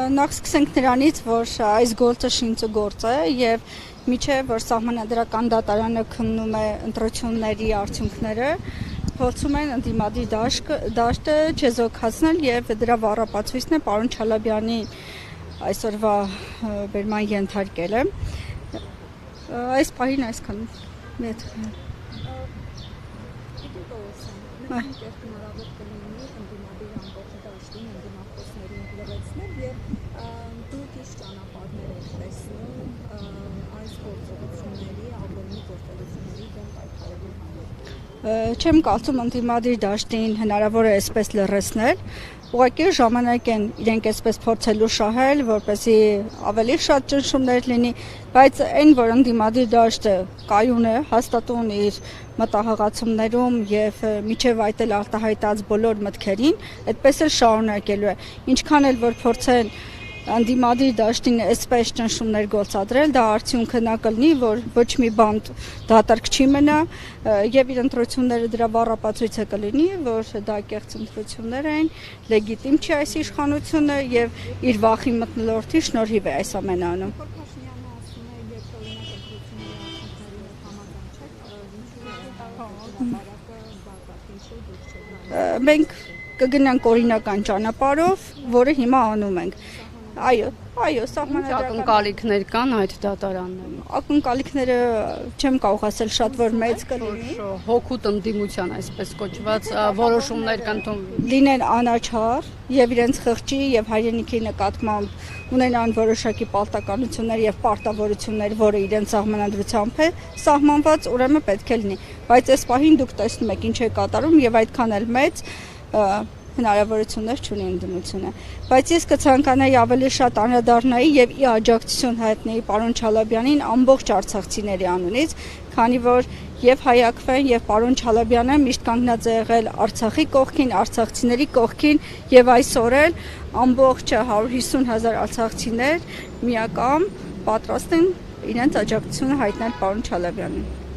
Նախ սկսենք նրանից, որ այս գործը շինծու գործ է եւ միջև որ սահմանադրական դատարանը քննում է ընտրությունների արդյունքները, փորձում են ընդդիմադիր դաշտը չեզոքացնել եւ դրա վառապացույցն է պարոն Չալաբյանի այսօրվա բերման ենթարկելը։ Այս պահին այսքան մեծ Չեմ կարծում ընդդիմադիր դաշտին հնարավոր է այսպես լռեցնել, ուղղակի ժամանակ են իրենք այսպես փորձելու շահել, որպեսզի ավելի շատ ճնշումներ լինի, բայց այն որ ընդդիմադիր դաշտը կայուն է, հաստատուն իր մտահղացումներում եւ միջև այդ էլ արտահայտած բոլոր մտքերին, այդպես էլ շարունակելու է։ Ինչքան էլ որ փորձեն ընդդիմադիր դաշտին այսպես ճնշումներ գործադրել, դա արդյունքը նա կլինի, որ ոչ մի բան դատարկ չի մնա եւ իր ընտրությունները դրա բառապացույցը կլինի, որ դա կեղծ ընտրություններ են, լեգիտիմ չի այս իշխանությունը եւ իր վախի մթնոլորտի շնորհիվ է այս ամենը անում։ Մենք կգնանք օրինական ճանապարհով, որը հիմա անում ենք։ Այո, սահմանադրական ակնկալիքներ կան այդ դատարաններում։ Ակնկալիքները չեմ կարող ասել շատ որ մեծ կլինի։ Հոգուտ ընդդիմության այսպես կոչված որոշումներ կընդունվեն։ Լինեն անաչառ եւ իրենց խղճի եւ հայրենիքի նկատմամբ ունենան որոշակի պարտականություններ եւ պարտավորություններ, որը իրենց սահմանադրությամբ է սահմանված, ուրեմն պետք է լինի։ Բայց այս պահին դուք տեսնում եք ինչ է կատարում եւ այդքան էլ մեծ հնարավորություններ չունի ընդդիմությունը, բայց ես կցանկանայի ավելի շատ անդրադառնայի եւ ի աջակցություն հայտնեի պարոն Չալաբյանին ամբողջ արցախցիների անունից, քանի որ եւ Հայ-ակվեն եւ պարոն Չալաբյանը միշտ կանգնած է եղել Արցախի կողքին, արցախցիների կողքին եւ այսօր էլ ամբողջ 150,000 արցախցիներ միակամ պատրաստ են իրենց աջակցությունը հայտնել պարոն Չալաբյանին։